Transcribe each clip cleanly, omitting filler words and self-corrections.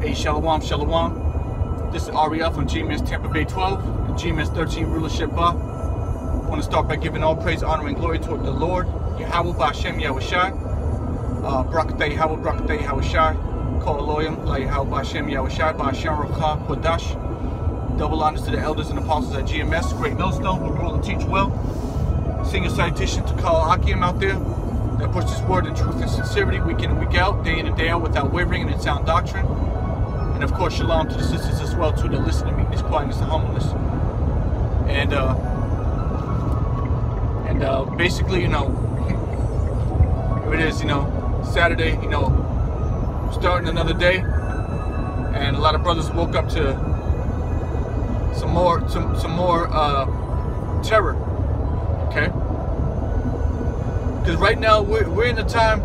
Hey, Shalom, Shalom. This is Ariel from GMS Tampa Bay 12 and GMS 13 Rulership Bar. I want to start by giving all praise, honor, and glory toward the Lord, Yahweh B'Hashem Yahushai. Brakatay Yahweh, Brakatay Yahushai. Call Elohim, La Yahweh B'Hashem Yahushai, B'Hashem Rakah Kodash. Double honors to the elders and apostles at GMS, Great Millstone, who rule and teach well. Senior citation to Kal Hakim out there that push this word in truth and sincerity week in and week out, day in and day out, without wavering and in sound doctrine. And of course, shalom to the sisters as well too that listen to meekness, quietness, and humbleness. And basically, here it is, Saturday, starting another day, and a lot of brothers woke up to some more terror. Okay. Because right now we're in a time,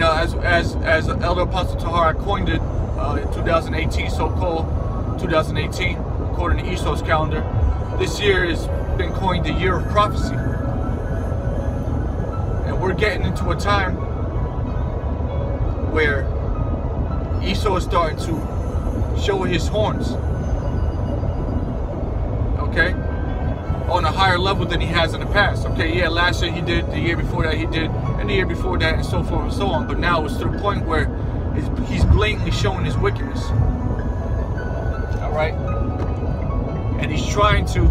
as Elder Apostle Tahar coined it in 2018, so-called 2018, according to Esau's calendar. This year has been coined the year of prophecy, and we're getting into a time where Esau is starting to show his horns. Okay. On a higher level than he has in the past. Okay, yeah, last year he did, the year before that he did, and the year before that, and so forth and so on. But now it's to the point where he's blatantly showing his wickedness. All right, and he's trying to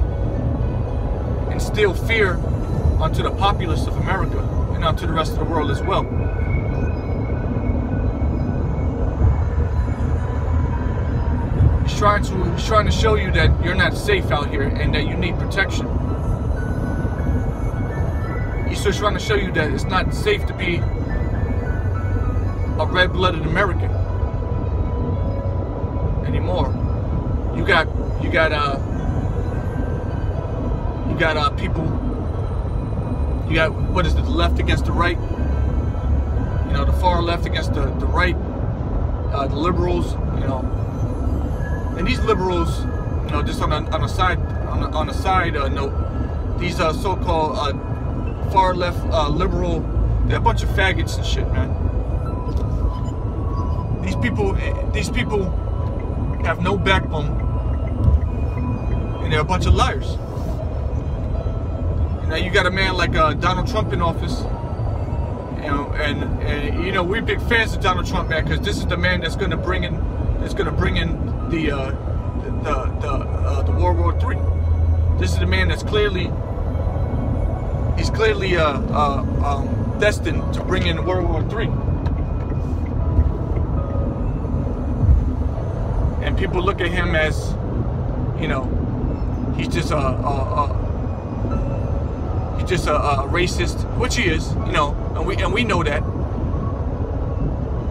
instill fear onto the populace of America and onto the rest of the world as well. He's trying to show you that you're not safe out here and that you need protection. He's just trying to show you that it's not safe to be a red-blooded American anymore. You got people. You got, what is it, the left against the right? The far left against the right. The liberals, And these liberals, just on a side note, these so-called far left liberal, they're a bunch of faggots and shit, man. These people have no backbone, and they're a bunch of liars. Now you got a man like Donald Trump in office, and we're big fans of Donald Trump, man, because this is the man that's going to bring in the World War III. This is the man that's clearly destined to bring in World War III. And people look at him as, he's just a racist, which he is, and we know that.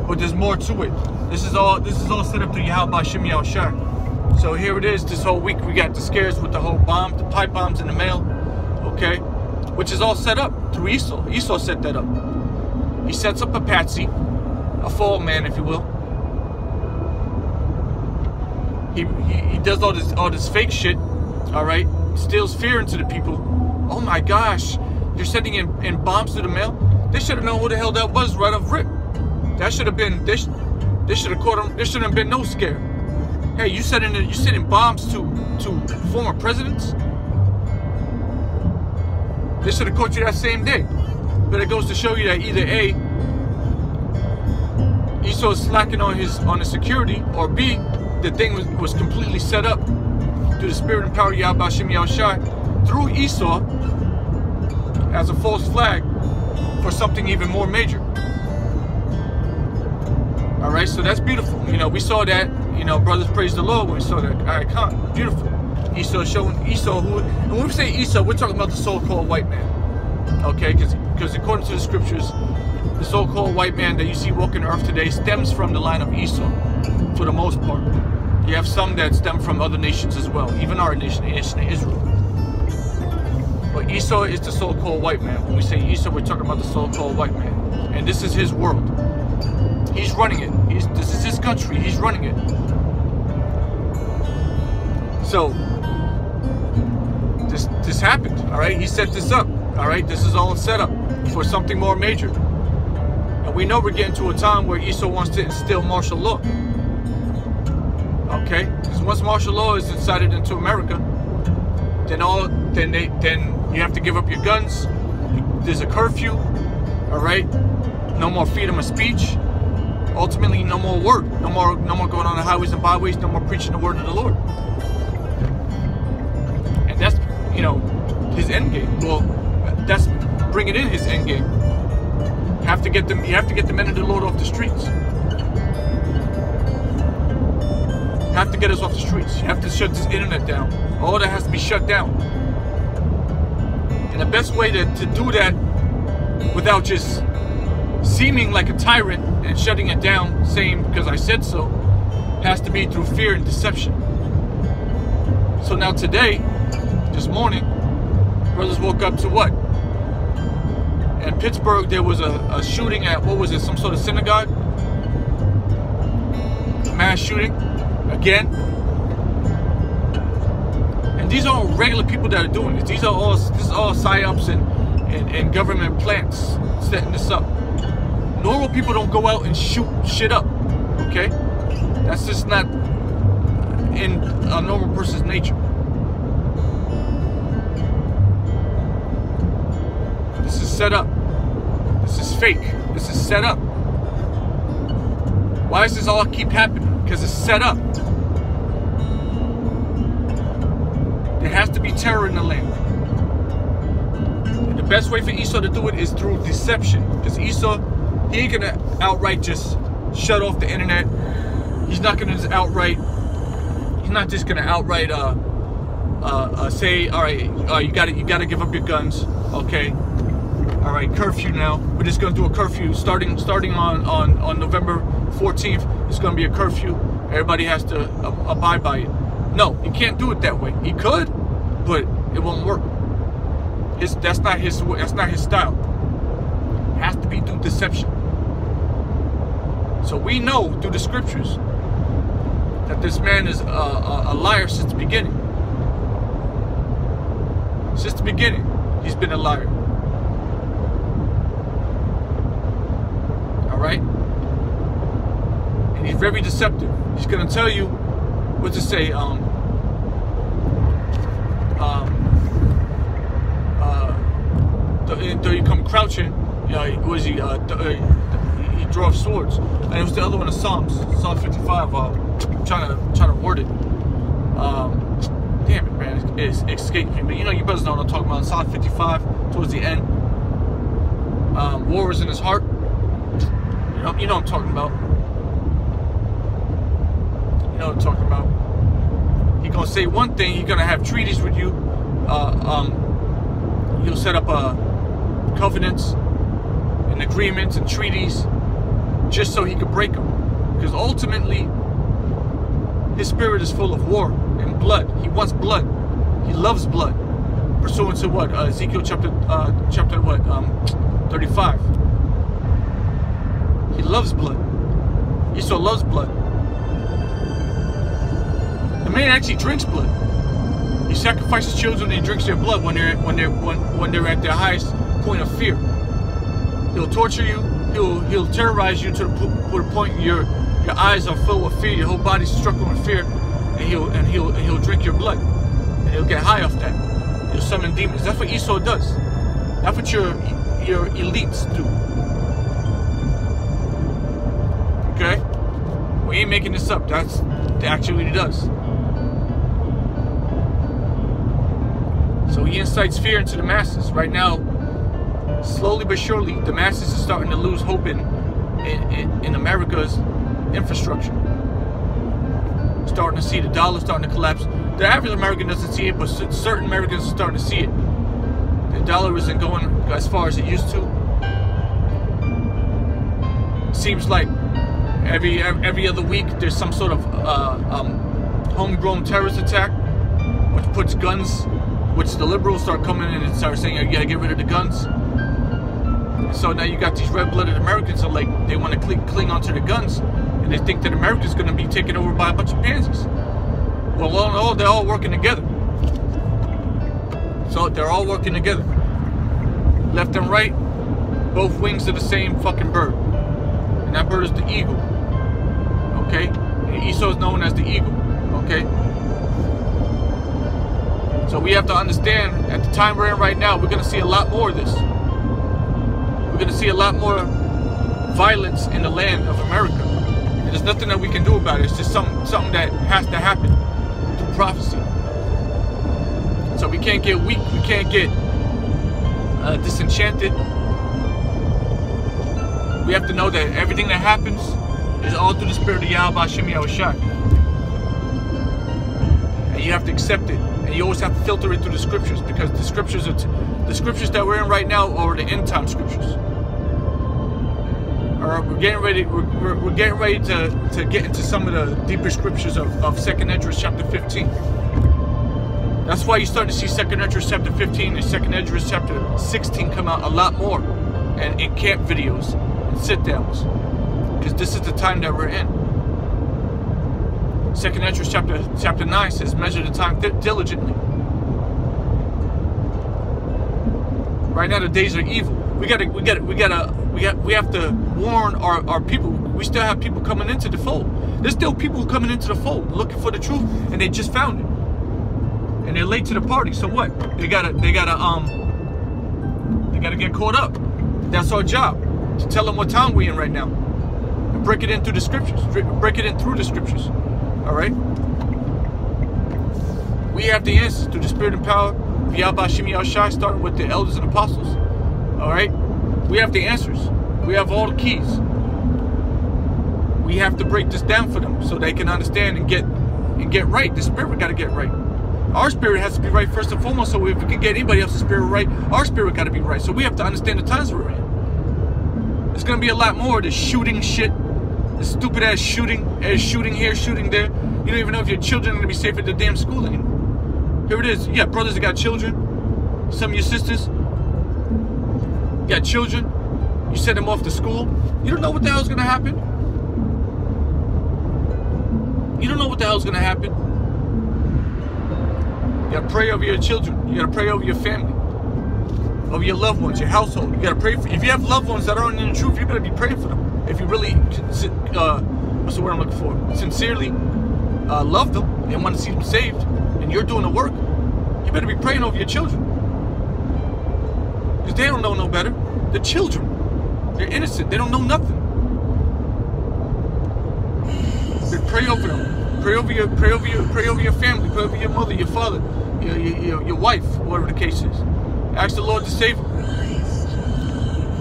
But there's more to it. This is all set up to Yahweh B'Hashem Yahushai. So here it is. This whole week we got the scares with the whole bomb, the pipe bombs in the mail. Okay, which is all set up through Esau. Esau set that up. He sets up a patsy, a fall man, if you will. He does all this fake shit. All right, instills fear into the people. Oh my gosh, you're sending in bombs to the mail. They should have known who the hell that was right off rip. That should have been. They should have caught him. There shouldn't have been no scare. Hey, you sending bombs to former presidents? They should have caught you that same day. But it goes to show you that either A, Esau is slacking on his security, or B, the thing was completely set up through the spirit and power of Yahweh B'Hashem Yahushai through Esau as a false flag for something even more major. All right, so that's beautiful. We saw that. Brothers praise the Lord when we saw that icon. Beautiful. Esau showing Esau who, and when we say Esau, we're talking about the so-called white man. Okay, because according to the scriptures, the so-called white man that you see walking the earth today stems from the line of Esau, for the most part. You have some that stem from other nations as well, even our nation, the nation of Israel. But Esau is the so-called white man. When we say Esau, we're talking about the so-called white man, and this is his world. He's running it. This is his country. He's running it. So this happened. All right, he set this up. All right, this is all set up for something more major. And we know we're getting to a time where Esau wants to instill martial law. Okay, because once martial law is decided into America, then you have to give up your guns. There's a curfew. All right, no more freedom of speech. Ultimately, no more work. No more going on the highways and byways. No more preaching the word of the Lord. And that's, you know, his end game. Well, that's bringing in his end game. You have to get the men of the Lord off the streets. You have to get us off the streets. You have to shut this internet down. All that has to be shut down. And the best way to do that without just seeming like a tyrant and shutting it down, saying because I said so, has to be through fear and deception. So now today, this morning, brothers woke up to what? In Pittsburgh, there was a shooting at, what was it, some sort of synagogue? A mass shooting, again. And these are regular people that are doing this. This is all psyops and government plants setting this up. Normal people don't go out and shoot shit up, okay? That's just not in a normal person's nature. This is set up. This is fake. This is set up. Why does this all keep happening? Because it's set up. There has to be terror in the land. And the best way for Esau to do it is through deception. Because Esau, he ain't gonna outright just shut off the internet. He's not gonna just outright. He's not just gonna outright say, all right, you gotta give up your guns, okay? All right, curfew now. We're just gonna do a curfew starting on November 14th. It's gonna be a curfew. Everybody has to abide by it. No, he can't do it that way. He could, but it won't work. That's not his style. It has to be through deception. So we know through the scriptures that this man is a liar since the beginning. Since the beginning, he's been a liar. All right? And he's very deceptive. He's going to tell you what to say. Though you come crouching, was he? He draws swords, and it was the other one of Psalm 55. Trying to word it. Damn it, man, it's escaping me. But you brothers know what I'm talking about. Psalm 55 towards the end. War is in his heart. You know what I'm talking about. You know what I'm talking about. He's gonna say one thing. He's gonna have treaties with you. He'll set up covenants and agreements and treaties just so he could break them. Because ultimately, his spirit is full of war and blood. He wants blood. He loves blood. Pursuant to what? Ezekiel chapter 35. He loves blood. Esau loves blood. The man actually drinks blood. He sacrifices children and he drinks their blood when they're at their highest point of fear. He'll torture you. He'll terrorize you to the point your eyes are full of fear. Your whole body's struck with fear, and he'll drink your blood, and he'll get high off that. He'll summon demons. That's what Esau does. That's what your elites do. Okay, we ain't making this up. That's actually what he does. So he incites fear into the masses. Right now, slowly but surely, the masses are starting to lose hope in America's infrastructure. Starting to see the dollar starting to collapse. The average American doesn't see it, but certain Americans are starting to see it. The dollar isn't going as far as it used to. Seems like every other week there's some sort of homegrown terrorist attack, which puts guns, which the liberals start coming in and start saying, you gotta get rid of the guns. So now you got these red-blooded Americans are like, they want to cling onto the guns, and they think that America's going to be taken over by a bunch of pansies. Well, they're all working together. So they're all working together. Left and right, both wings of the same fucking bird. And that bird is the eagle. Okay? And And Esau is known as the eagle. Okay? So we have to understand, at the time we're in right now, we're going to see a lot more of this. We're going to see a lot more violence in the land of America. And there's nothing that we can do about it. It's just something that has to happen through prophecy. So we can't get weak. We can't get disenchanted. We have to know that everything that happens is all through the spirit of Yahweh Hashem Yahushua. And you have to accept it. And you always have to filter it through the scriptures, because the scriptures are the scriptures that we're in right now are the end time scriptures. We're getting ready. We're getting ready to get into some of the deeper scriptures of 2nd Esdras chapter 15. That's why you start to see 2nd Esdras chapter 15 and 2nd Esdras chapter 16 come out a lot more, and in camp videos and sit downs, because this is the time that we're in. 2nd Esdras chapter 9 says, "Measure the time diligently." Right now the days are evil. We have to warn our people. We still have people coming into the fold. There's still people coming into the fold looking for the truth, and they just found it. And they're late to the party. So what? They gotta get caught up. That's our job, to tell them what time we're in right now, and break it in through the scriptures. Break it in through the scriptures. All right. We have the answers through the spirit and power of Yahweh Hashem Yahushua, starting with the elders and apostles. All right. We have the answers. We have all the keys. We have to break this down for them so they can understand and get right. The spirit got to get right. Our spirit has to be right first and foremost. So if we can get anybody else's spirit right, our spirit got to be right. So we have to understand the times we're in. There's gonna be a lot more of this shooting shit, this stupid ass shooting here, shooting there. You don't even know if your children are gonna be safe at the damn school anymore. Here it is. You got brothers that got children. Some of your sisters got children. You send them off to school. You don't know what the hell's gonna happen. You don't know what the hell's gonna happen. You gotta pray over your children. You gotta pray over your family, over your loved ones, your household. You gotta pray for. If you have loved ones that aren't in the truth, you better be praying for them. If you really, what's the word I'm looking for? Sincerely love them and want to see them saved, and you're doing the work, you better be praying over your children, because they don't know no better. They're children. They're innocent. They don't know nothing. But pray over them. Pray over your family. Pray over your mother, your father, your wife, whatever the case is. Ask the Lord to save them.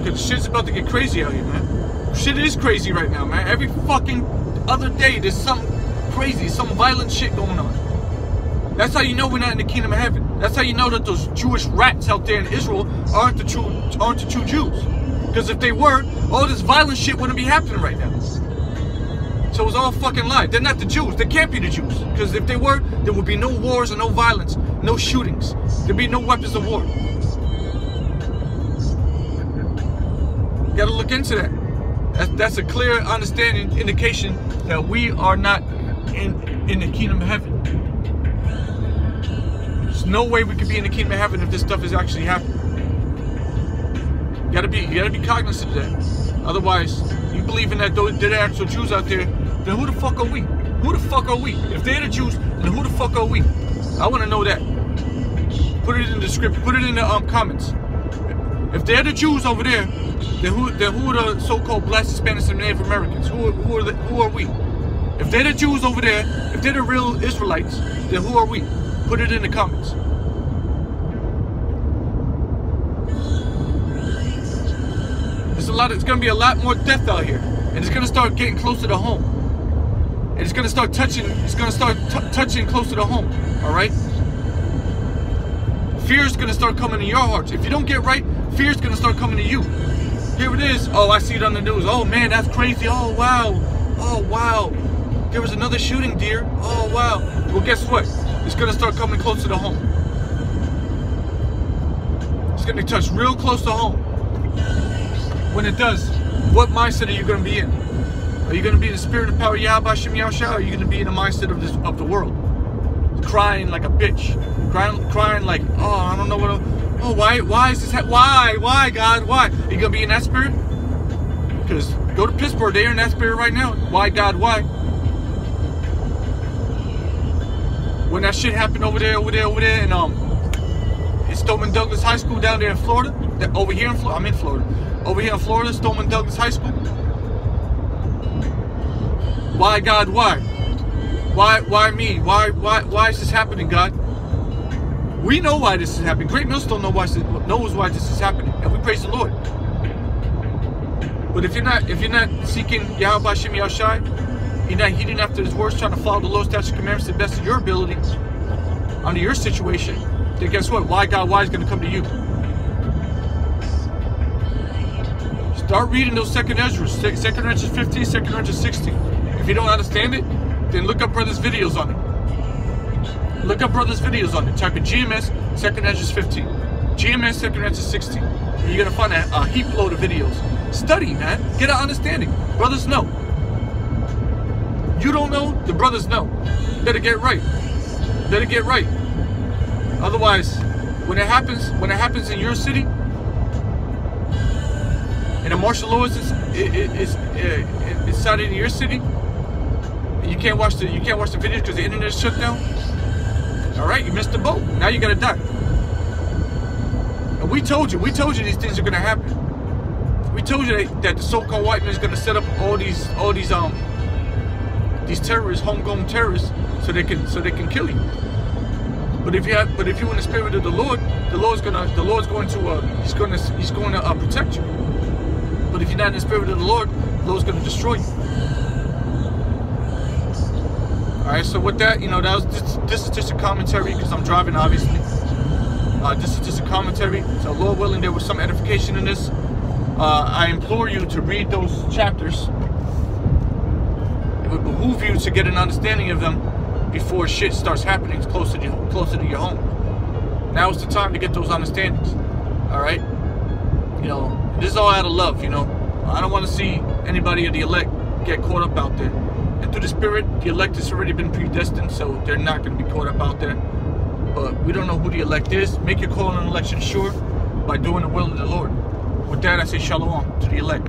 Because shit's about to get crazy out here, man. Shit is crazy right now, man. Every fucking other day there's something crazy, some violent shit going on. That's how you know we're not in the kingdom of heaven. That's how you know that those Jewish rats out there in Israel aren't the true Jews. Because if they were, all this violent shit wouldn't be happening right now. So it's all fucking lie. They're not the Jews. They can't be the Jews. Because if they were, there would be no wars and no violence, no shootings. There'd be no weapons of war. You gotta look into that. That's a clear understanding, indication that we are not in the kingdom of heaven. There's no way we could be in the kingdom of heaven if this stuff is actually happening. You gotta be cognizant of that. Otherwise, you believe in that they're the actual Jews out there, then who the fuck are we? Who the fuck are we? If they're the Jews, then who the fuck are we? I want to know that. Put it in the script. Put it in the comments. If they're the Jews over there, then who are the so-called Black, Hispanics, and Native Americans? Who are we? If they're the Jews over there, if they're the real Israelites, then who are we? Put it in the comments. It's gonna be a lot more death out here, and it's gonna start getting closer to home. And it's gonna start touching. It's gonna start touching closer to home. All right. Fear is gonna start coming to your hearts. If you don't get right, fear is gonna start coming to you. Here it is. Oh, I see it on the news. Oh man, that's crazy. Oh wow. Oh wow. There was another shooting, dear. Oh wow. Well, guess what? It's gonna start coming closer to home. It's gonna be touched real close to home. When it does, what mindset are you going to be in? Are you going to be in the spirit and power of Yahweh Hashem Yahushua, or are you going to be in the mindset of the world? Crying like a bitch. Crying like, oh, I don't know what, oh, why is this, why, God, why? Are you going to be in that spirit? Because go to Pittsburgh, they're in that spirit right now. Why, God, why? when that shit happened over there, and it's Stoneman Douglas High School down there in Florida. Over here in Florida, I'm in Florida. Over here in Florida, Stoneman Douglas High School. Why, God? Why? Why me? Why is this happening, God? We know why this is happening. Great Millstone knows why this is happening, and we praise the Lord. But if you're not seeking Yahweh Hashem Yahushai, you're not heeding after His words, trying to follow the Lord's statutes and commandments to the best of your ability, under your situation, then guess what? Why, God? Why is going to come to you? Start reading those second Esdras, 2nd Esdras 15, 2nd Esdras 16. If you don't understand it, then look up brothers' videos on it. Look up brothers' videos on it. Type in GMS, 2nd Esdras 15. GMS, 2nd Esdras 16. And you're going to find a heap load of videos. Study, man. Get an understanding. Brothers know. You don't know, the brothers know. Better get right. Better get right. Otherwise, when it happens in your city, and the martial law is inside in your city, and you can't watch the videos because the internet is shut down. All right, you missed the boat. Now you gotta die. And we told you these things are gonna happen. We told you that the so-called white man is gonna set up all these terrorists, homegrown terrorists, so they can kill you. But if you're in the spirit of the Lord, He's going to protect you. But if you're not in the spirit of the Lord's going to destroy you. All right. So with that, this is just a commentary because I'm driving, obviously. This is just a commentary. So Lord willing, there was some edification in this. I implore you to read those chapters. It would behoove you to get an understanding of them before shit starts happening closer to your home. Now is the time to get those understandings. All right. This is all out of love. I don't want to see anybody of the elect get caught up out there. And through the Spirit, the elect has already been predestined, so they're not going to be caught up out there. But we don't know who the elect is. Make your call on election sure by doing the will of the Lord. With that, I say shalom to the elect.